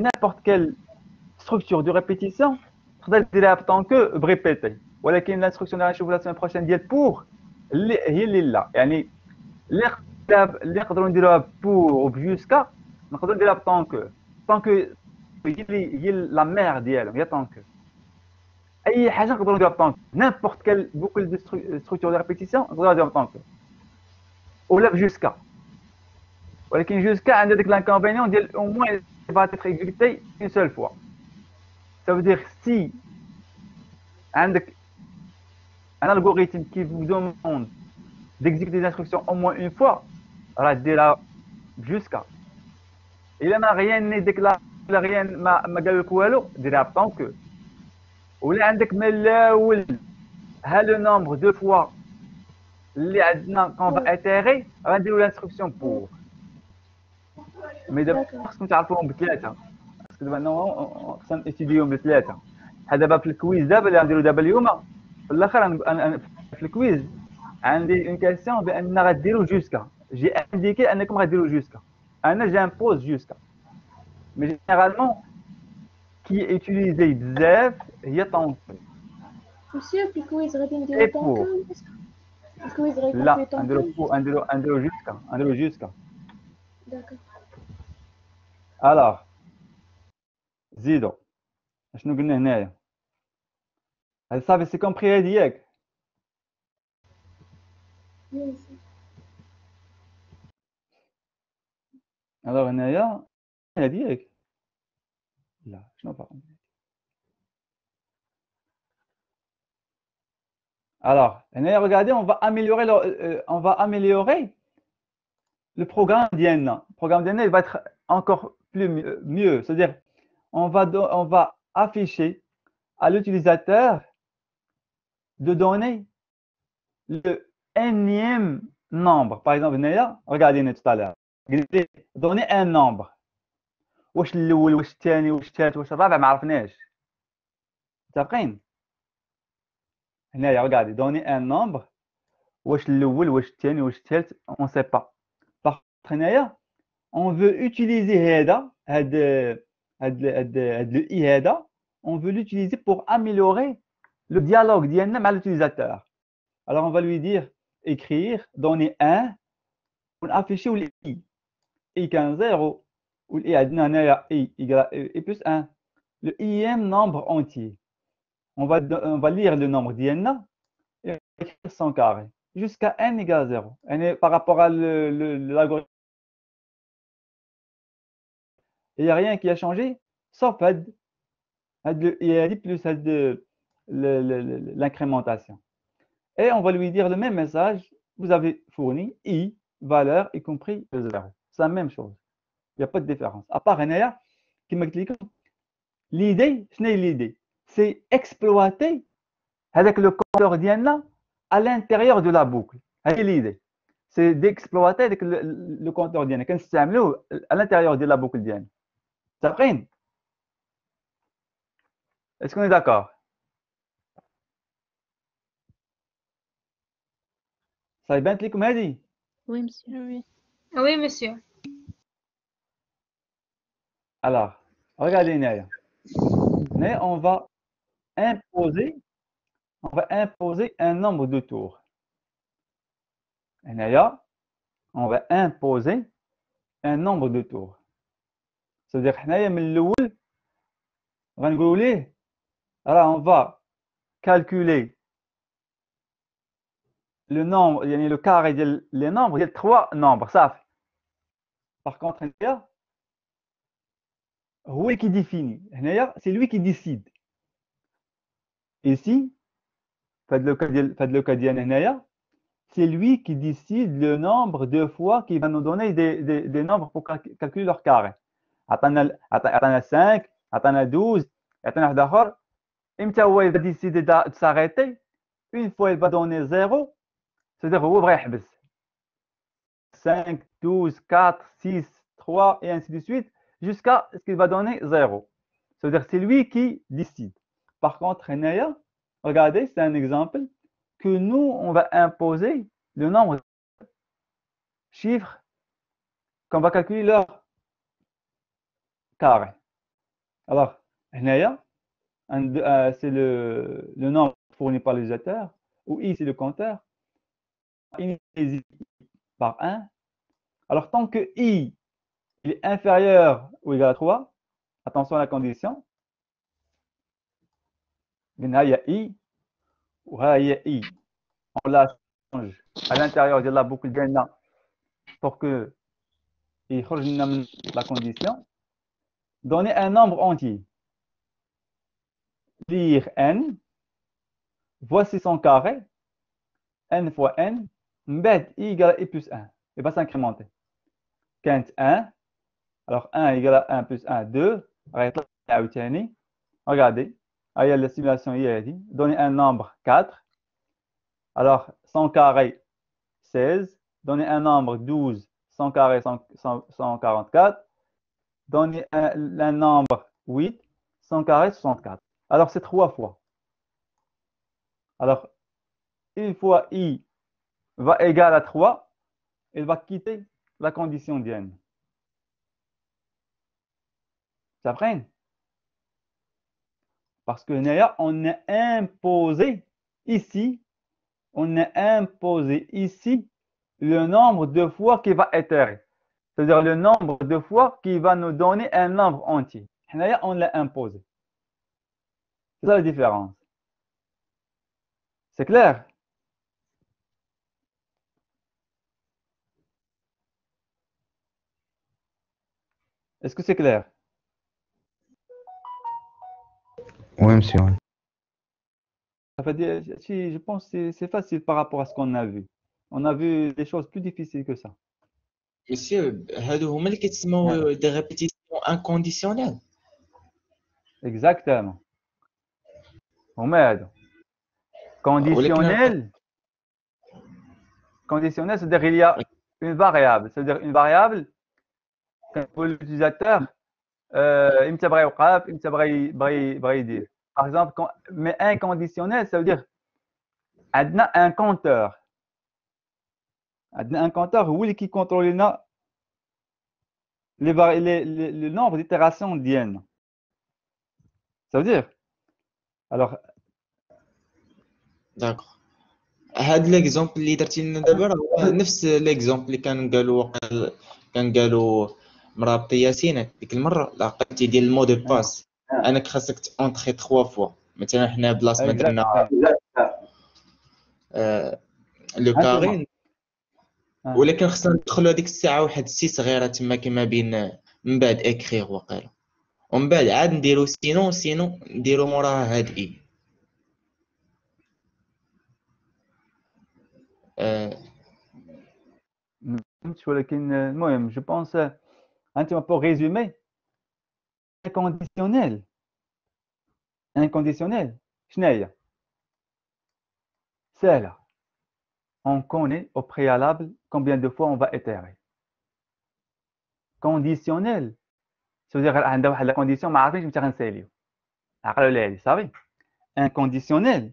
Speaker 1: n'importe quelle structure de répétition تقدر ديرها بطونكو بريبيتي. ولكن الانستركسيون اللي غنشوفوا لا سيمين بروشين ديال بور هي اللي لا يعني اللي نقدروا نديروها بور وبجوسكا نقدروا نديرها بطونكو. هي لا مير ديالهم هي طونكو. اي حاجه نقدروا نديروها بطونكو n'importe quelle boucle de structure de répétition نقدروا نديروها بطونكو ولا بجوسكا. ولكن جوسكا عندها ديك لانكونفينيون ديال au moins va être exécuté une seule fois. Ça veut dire si عندك un algorithme qui vous demande d'exécuter des instructions au moins une fois, راه ديرها jusqu'à. إلا ما rien n'est déclaré rien ما قال لك والو ديرها بطونكو. ولا عندك من الاول ها لو نومبر دو فوا اللي عندنا كون فا اتيري غنديرو لانستركسيون بور. مي دابا خصكم تعرفوهم بثلاثه باسكو دابا خصنا نستديوهم بثلاثه. بحال دابا في الكويز دابا اللي غنديرو دابا اليوم في الاخر أنا في الكويز عندي اون كاستيون بان غديروا جوسكا. جي انديكي انكم غديروا جوسكا. انا جامبوز جوسكا مي جينيرالمون كي اوتيليزي بزاف هي طونكو.
Speaker 7: مسيو في الكويز غادي نديرو طونكو. الكويز غيكون
Speaker 1: لا
Speaker 7: فيه طونكو.
Speaker 1: نديرو جوسكا.
Speaker 7: داكور.
Speaker 1: الوغ زيدو شنو قلنا هنايا؟ هاد صافي سي كومبري هادي ياك؟ الوغ هنايا هادي ياك؟ لا شنو باغا؟ Alors, regardez, on va améliorer le programme d'IANA. Le programme d'IANA va être encore mieux. C'est-à-dire, on va afficher à l'utilisateur de donner le énième nombre. Par exemple, regardez tout à l'heure. Donner un nombre. واش الاول واش الثاني واش الثالث واش الرابع ما عرفناش. متفقين؟ هنايا regardez donner un nombre واش الاول واش الثاني واش الثالث on sait pas. par هنايا on veut utiliser هذا le i هذا on veut l'utiliser pour améliorer le dialogue ديالنا مع l'utilisateur. Alors on va lui dire écrire, donner 1 ونافيشيو ال i كان 0 وال i عندنا هنايا i égale i plus 1 le ième nombre entier. On va lire le nombre ديالنا et écrire son carré jusqu'à n égale 0. Par rapport à l'algorithme, il n'y a rien qui a changé sauf le i plus l'incrémentation. Et on va lui dire le même message. Vous avez fourni i valeur y compris le 0. C'est la même chose. Il n'y a pas de différence. À part qui m'explique l'idée, ce n'est l'idée. C'est exploiter avec le compteur d'Iana à l'intérieur de la boucle. C'est l'idée. C'est d'exploiter avec le compteur d'Iana. Quand c'est à l'intérieur de la boucle d'Iana. Ça prend. Est-ce qu'on est d'accord? Ça est bien cliqué comme dit?
Speaker 2: Oui, monsieur. Oui.
Speaker 3: Oui, monsieur.
Speaker 1: Alors, regardez Naya. Mais on va imposer un nombre de tours. Naya, on va imposer un nombre de tours. C'est-à-dire حنايا من الأول غنقولوا ليه راه on va calculer le nombre يعني le carré ديال les nombres ديال 3 nombres صافي. Par contre هنايا هو qui définit. هنايا c'est lui qui décide. Ici فهاد le cas ديالنا هنايا c'est lui qui décide le nombre de fois qu'il va nous donner des nombres pour calculer leur carré. عطانا 5 عطانا 12 عطانا واحد اخر امتى هو il va décider de s'arrêter une fois il va donner 0 c'est-à-dire هو بغى يحبس 5 12 4 6 3 et ainsi de suite jusqu'à ce qu'il va donner 0 c'est-à-dire c'est lui qui décide. Par contre هنايا regardez c'est un exemple que nous on va imposer le nombre de chiffres qu'on va calculer leur carré. Alors هنايا c'est le nombre fourni par l'utilisateur, ou i c'est le compteur, initialisé par 1. Alors tant que i il est inférieur ou égal à 3, attention à la condition, il y a i, ou il y a i, on la change à l'intérieur de la boucle d'N pour que il sorte la condition, donner un nombre entier. Lire n, voici son carré, n fois n, mbed i égale à i plus 1. Il va s'incrémenter. Quand 1, alors 1 égale à 1 plus 1, 2. Regardez, il y a la simulation ici. Donner un nombre 4. Alors, 100 carré, 16. Donner un nombre 12, 100 carré, 144. Donner un nombre 8, 100 carré, 64. Alors, c'est 3 fois. Alors, une fois i va égal à 3, il va quitter la condition d'N. Ça prend? Parce que Naya, on a imposé ici le nombre de fois qui va itérer. C'est-à-dire le nombre de fois qui va nous donner un nombre entier. Naya, on l'a imposé. C'est ça la différence. C'est clair? Est-ce que c'est clair?
Speaker 5: Oui, monsieur.
Speaker 1: Ça fait je pense que c'est facile par rapport à ce qu'on a vu. On a vu des choses plus difficiles que ça.
Speaker 4: Monsieur, هادو هما اللي كيتسموا des répétitions inconditionnelles.
Speaker 1: Exactement. هما هادو. Conditionnel, c'est-à-dire il y a une variable. C'est-à-dire une variable pour l'utilisateur, imtى بغى يوقف, imtى بغى يدير. Par exemple, mais inconditionnel, ça veut dire عندنا un compteur. عندنا un compteur هو اللي كيكونترولينا le nombre d'itérations ديالنا. Ça veut dire alors
Speaker 4: داكوغ. هاد ليكزومبل اللي درتي لنا دابا راه هو نفس ليكزومبل اللي كان قالوا مرابطي ياسين ديك المره لقيتي ديال المو دو باس انك خاصك تونطري 3 فوا. مثلا حنا بلاص ما درنا لو كارين، ولكن خصنا ندخلوا هذيك الساعه واحد 6 صغيره تما كما بين من بعد اكريغ وقيله، ومن بعد عاد نديرو سينو نديرو موراها هاد اي.
Speaker 1: فهمت، ولكن المهم جو بونس انت pour résumer inconditionnel شنو هي؟ سهله. On connaît au préalable combien de fois on va itérer. Conditionnel ça veut dire عندها واحد لا كونديسيون ما عارفينش متى غنساليو، عقلوا لي هذه صافي. Inconditionnel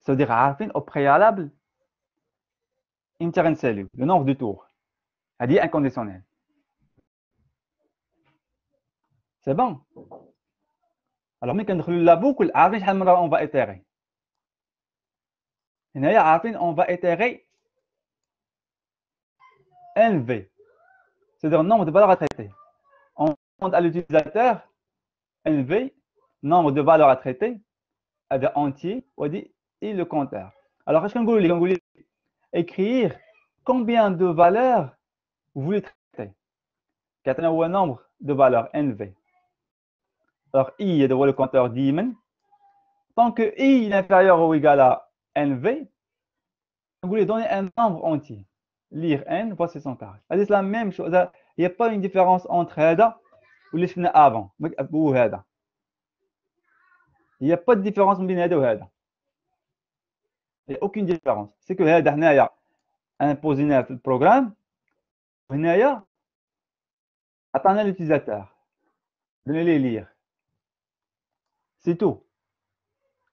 Speaker 1: ça veut dire عارفين au préalable امتى غنساليو le nombre de tours. هذه inconditionnel. C'est bon. Alors ملي كندخلوا لا بوكل عارفين شحال من مره on va itérer. هنايا عارفين on va itérer NV, c'est-à-dire nombre de valeurs à traiter. On demande à l'utilisateur NV, nombre de valeurs à traiter, هذا entier et le compteur. Alors qu'est-ce qu'on dit? Écrire combien de valeurs vous voulez traiter. كاتنا هو nombre de valeurs NV. Alors I est le compteur ديما. Tant que I est inférieur ou égal à NV, vous voulez donner un nombre entier. Lire n, voici son carré. C'est la même chose. Il n'y a pas une différence entre هذا واللي شفنا avant وهذا. Il n'y a pas de différence بين هذا وهذا. Il n'y a aucune différence. C'est que هذا هنايا imposé في البروغرام وهنايا عطانا l'utilisateur. Donnez-les lire. C'est tout.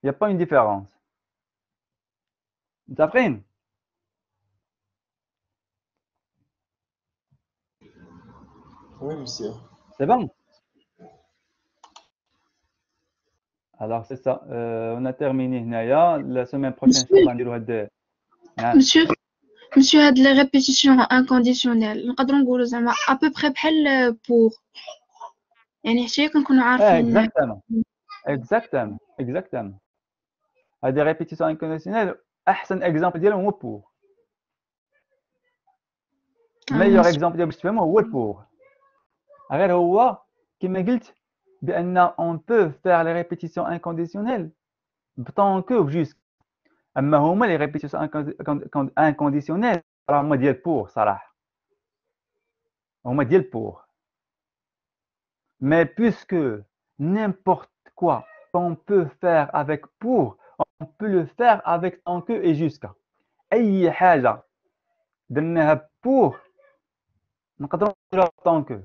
Speaker 1: Il n'y a pas une différence. متفقين؟
Speaker 4: Oui, monsieur.
Speaker 1: C'est bon? Alors, c'est ça. On a terminé هنايا. La semaine prochaine, on va نديرو هاد.
Speaker 3: Monsieur, هاد les répétitions inconditionnelles نقدروا نقولوا زعما à peu près بحال pour. يعني حتى كنكونوا عارفين.
Speaker 1: Exactement. هاد les répétitions inconditionnelles أحسن exemple ديالهم هو pour. meilleur exemple ديال باش تفهموا هو pour. غير هو كما قلت بان on peut faire les répétitions inconditionnelles tant que jusqu'à. اما هما les répétitions inconditionnelles راه هما ديال pour صراحه، هما ديال pour. Mais puisque n'importe quoi qu'on peut faire avec pour, on peut le faire avec tant que et jusqu'à. اي حاجه درناها pour نقدروا نديروها tant que.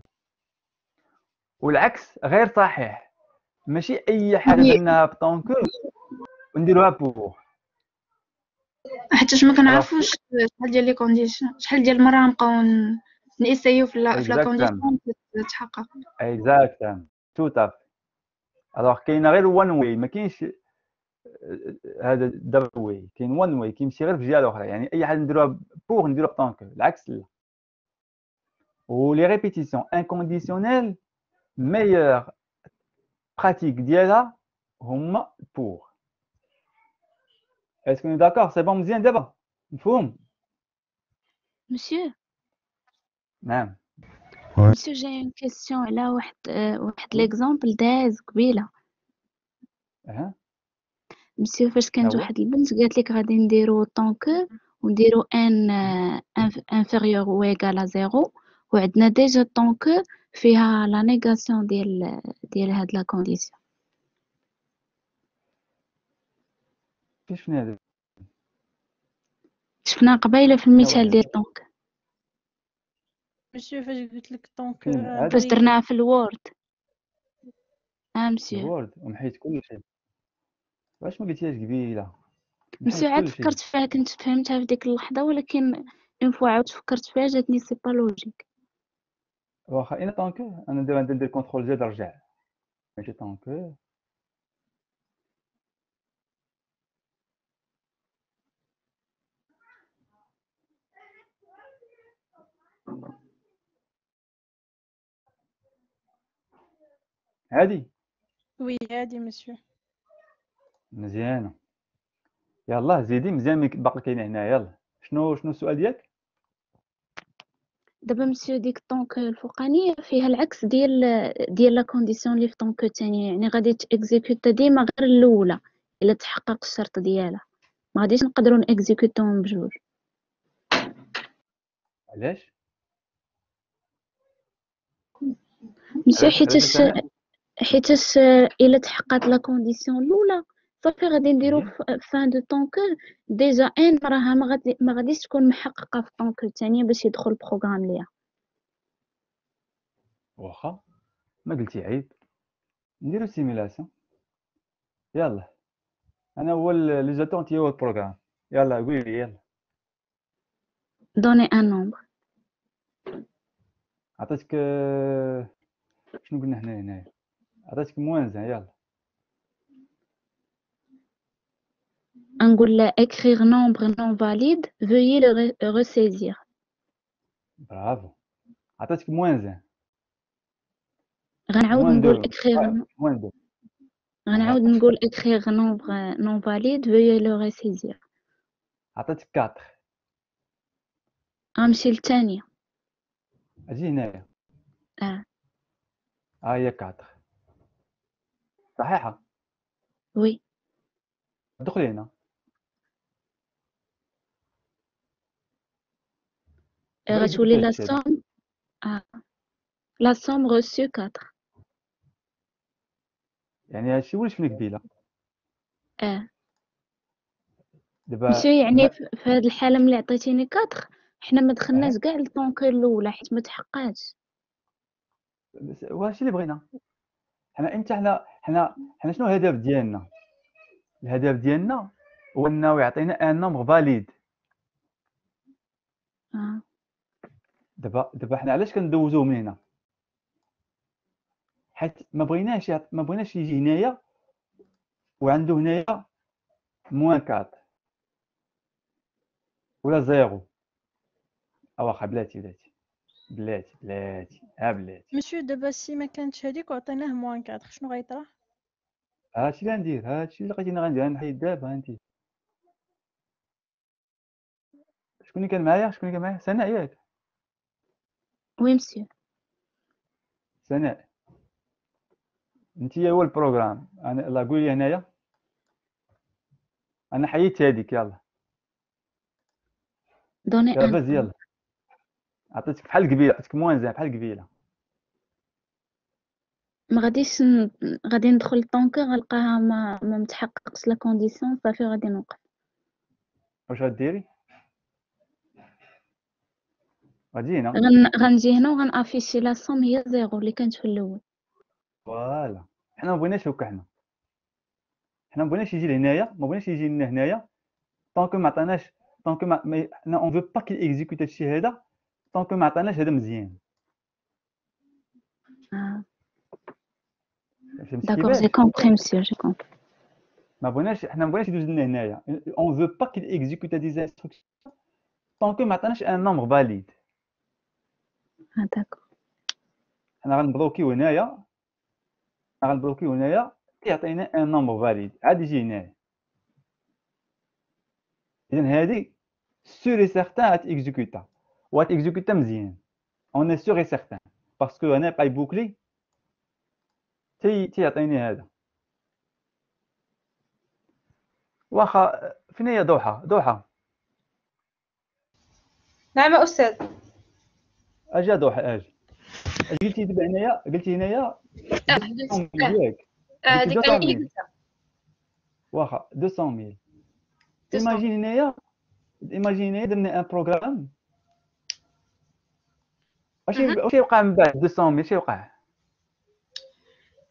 Speaker 1: والعكس غير صحيح، ماشي اي حاجه درناها بطونكو ونديروها بور.
Speaker 3: حيت ما كنعرفوش شحال ديال لي كونديسيون، شحال ديال المره نبقاو نيسايو في لا كونديسيون تتحقق.
Speaker 1: اكزاكتام تو تاف. الوغ كاين غير وان واي، ما كاينش هذا دبل واي، كاين وان واي كيمشي غير في الجهه الاخرى. يعني اي حاجه نديروها بور نديروها بطونكو، العكس لا. ولي ريبيتيسيون انكونديسيونيل meilleure pratique ديالها هما pour. Est-ce qu'on est d'accord? C'est bon مزيان دابا مفهوم؟
Speaker 11: Monsieur,
Speaker 1: نعم.
Speaker 11: Monsieur, j'ai une question على واحد l'exemple داز قبيله. Monsieur, فاش كانت واحد البنت قالت لك غادي نديرو طونكو ونديرو ان inférieur ou égal à 0 وعندنا ديجا طونكو فيها لا نيغاسيون ديال هاد لا كونديسيون.
Speaker 1: شنو هذا؟
Speaker 11: شفنا قبيله في المثال ديال طونكو.
Speaker 2: مسيو فاش قلت لك طونكو
Speaker 11: فاش درناها في الوورد. مسيو
Speaker 1: الوورد ومحيت كل شيء. واش ما قلتيهاش قبيله؟
Speaker 11: مسيو عاد فكرت فيها، كنت فهمتها في ديك اللحظه ولكن اون فوا عاود فكرت فيها جاتني سي با لوجيك.
Speaker 1: واخا انا طونكو انا ندير كونترول زد رجع ماشي طونكو. هادي
Speaker 2: وي هادي مسيو.
Speaker 1: مزيانه يلاه زيدي مزيان باقي كاين هنا. يلا شنو السؤال ديالك؟
Speaker 11: دابا مسيو ديك طونك الفوقانيه فيها العكس ديال لا كونديسيون اللي في طونك الثانيه، يعني غادي تاكزيكوتا ديما غير الاولى الا تحقق الشرط ديالها، ما غاديش نقدروا ناكزيكوتوهم بجوج.
Speaker 1: علاش
Speaker 11: مسيو
Speaker 1: علاش
Speaker 11: حيتاش الا تحققت لا كونديسيون الاولى صافي غادي نديرو فان دو طونك ديجا ان راها ما غاديش تكون محققه في طونك الثانيه باش يدخل البروغرام ليها.
Speaker 1: واخا ما قلتي عيب نديرو سيميلاسيون. يلا انا هو لي زاتونت هو البروغرام. يلا قولي لي يلا.
Speaker 11: دوني ان نومبر.
Speaker 1: عطيتك شنو قلنا هنايا عطيتك موانزه. يلا
Speaker 11: نقول لا écrire nombre non valide veuillez le ressaisir.
Speaker 1: برافو عطيتك موانزه.
Speaker 11: غنعاود نقول écrire غنعاود نقول écrire nombre non valide veuillez le ressaisir.
Speaker 1: عطيتك 4.
Speaker 11: غنمشي للثانيه.
Speaker 1: اجي هنايا هي 4 صحيحه.
Speaker 11: وي
Speaker 1: دخلي هنا.
Speaker 11: غتولي لا somme la somme reçue 4.
Speaker 1: يعني هادشي واش فين قبيله دابا
Speaker 11: ماشي يعني في هذه الحاله ملي عطيتيني 4 حنا ما دخلناش كاع للطونك الاولى حيت ما تحققاتش.
Speaker 1: واش اللي بغينا حنا شنو الهدف ديالنا؟ الهدف ديالنا هو انه يعطينا ان نومبر فاليد. دابا حنا علاش كندوزوه من هنا؟ حيت ما بغيناش يجي هنايا وعنده هنايا موان 4 ولا زيرو. واخا بلاتي بلاتي.
Speaker 2: مسيو دابا سي ما كانتش هذيك وعطيناه موان 4 شنو غيطرا؟
Speaker 1: هادشي اللي غندير، هادشي اللي لقيتيني غندير. نحيد دابا انت. شكون اللي كان معايا؟ سناء ياك؟
Speaker 11: وي مسيو.
Speaker 1: سناء انت هو البروغرام. انا لا قولي هنايا انا حيدت هذيك. يلا
Speaker 11: دوني
Speaker 1: باز. يلا عطيتك بحال قبيله، عطيتك موانزه بحال قبيله.
Speaker 11: ما غاديش غادي ندخل طونك غنلقاها ما متحققش لا كونديسيون صافي غادي نوقف.
Speaker 1: واش غديري؟ غادي هنا
Speaker 11: غنجي هنا وغنافيشي لا صوم هي زيرو اللي كانت في الاول.
Speaker 1: فوالا حنا ما بغيناش هكا. حنا ما بغيناش يجي لهنايا، ما بغيناش يجي لنا هنايا طونك ما عطاناش. طونك ما حنا اون فو با كي اكزيكوت هادشي هذا طونك ما عطاناش هذا مزيان.
Speaker 11: داكوغ جي كومبري مسيو جي كومبري.
Speaker 1: حنا ما بغيناش يدوز لنا هنايا. اون فو با كي اكزيكوت دي انستركسيون طونك ما عطاناش ان نومبر فاليد.
Speaker 11: داكوغ
Speaker 1: حنا غنبلوكيو هنايا يعطينا ان نومبر فاليد عاد يجي هنايا. اذا هذه سور سيغتان غاتيكزيكوتا وغاتيكزيكوتا مزيان. اون اي سور سيغتان باسكو انا باي بوكلي تيعطيني هذا. واخا فين هي ضحى؟
Speaker 3: نعم أستاذ.
Speaker 1: اجي ضحى قلتي دابا هنايا قلتي هنايا ياك
Speaker 3: هذيك اللي قلتها.
Speaker 1: واخا 200,000. ايماجين هنايا درنا ان بروغرام. واش يوقع من بعد 200,000؟ شنو يوقع؟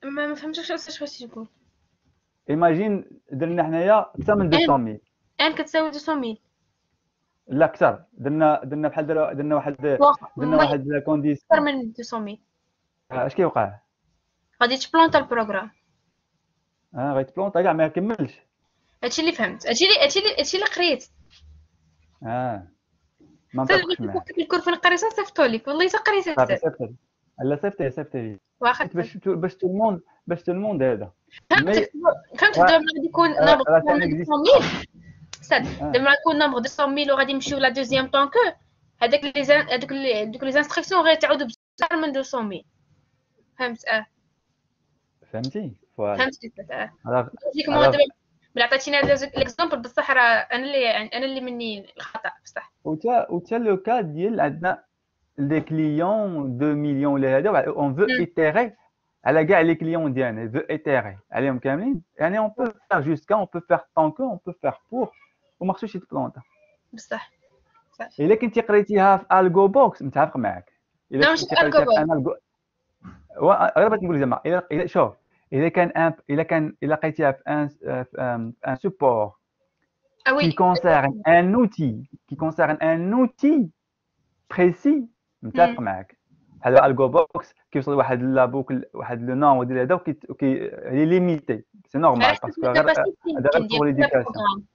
Speaker 3: ما فهمتش واش تقول.
Speaker 1: ايماجين درنا حنايا اكثر من 200,000.
Speaker 3: ان كتساوي 200,000.
Speaker 1: لا اكثر، درنا بحال درنا واحد لا كونديسيون
Speaker 3: اكثر من 200000.
Speaker 1: اش كيوقع؟
Speaker 3: غادي تبلونطا البروغرام.
Speaker 1: غيتبلونطا كاع ما يكملش.
Speaker 3: هادشي اللي فهمت، هادشي اللي قريت.
Speaker 1: ما نطبقش معاك.
Speaker 3: فكك الكور فين قريت صيفطو لك، والله حتى قريت
Speaker 1: صافي صيفطي. لا صيفطي
Speaker 3: واخا
Speaker 1: باش تو الموند هذا.
Speaker 3: فهمت دابا غادي يكون نومبر 200,000 دابا غيكون نومبر 200,000 وغادي نمشيو لا دوزيام طونكو، هذاك دوك لي زانستركسيون غيتعاودوا بزاف من 200,000. فهمت؟
Speaker 1: فهمتي؟ فوالا
Speaker 3: فهمت ديك دابا ملي عطيتيني هذا ليكزامبل بصح راه انا اللي مني الخطا بصح.
Speaker 1: وتا لو كا ديال عندنا لي كليون 2 مليون ولا هذا اون فو ايتيري على كاع لي كليون ديالنا، فو ايتيري عليهم كاملين، يعني اون بو فير جوسكا، اون بو فير طونكو، اون بو فير بور، وما خصوش يتبلونطا
Speaker 3: بصح.
Speaker 1: الا كنتي قريتيها في الجو بوكس متفق معاك.
Speaker 3: الا كنتي قريتيها في
Speaker 1: الجو غير بغيت نقول زعما الا شوف الا لقيتيها في ان سوبور qui concerne un outil précis متفق معاك. بحال الجو بوكس كيوصل واحد لابوكل واحد لو نومبر ديال هذا لي ليميتي، سي نورمال باسكو هذا غير بور ليدوكاسيون.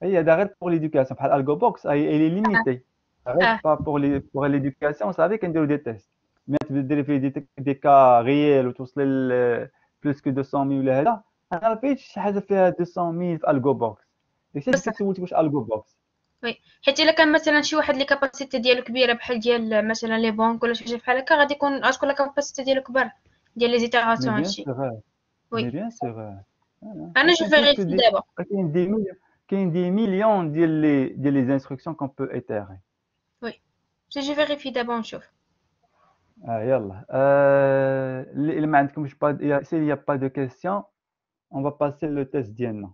Speaker 1: هذا غير بور ليدوكاسيون، بحال الجو بوكس هي لي ليميتي غير با بور ليدوكاسيون. صافي كنديرو دي تيست، ملي تديري فيه دي كا ريال وتوصلي ل بلوس كو 200,000 ولا هذا، انا ما لقيتش شي حاجه فيها 200,000 في الجو بوكس. داكشي اللي سولتك واش الجو بوكس.
Speaker 3: وي حيت الا كان مثلا شي واحد لي كاباسيتي ديالو كبيره بحال ديال مثلا لي بونك ولا شي حاجه بحال هكا، غادي تكون لا كاباسيتي ديالو كبر ديال لي زيتيراسيون هادشي.
Speaker 1: وي بيان سور.
Speaker 3: انا جو فيريفي دابا
Speaker 1: كاين دي مليون ديال لي انستركسيون كون بو ايتيري.
Speaker 3: وي جو فيريفي دابا ونشوف.
Speaker 1: يلا اللي ما عندكمش با، s'il y a pas de questions on va passer le test ديالنا.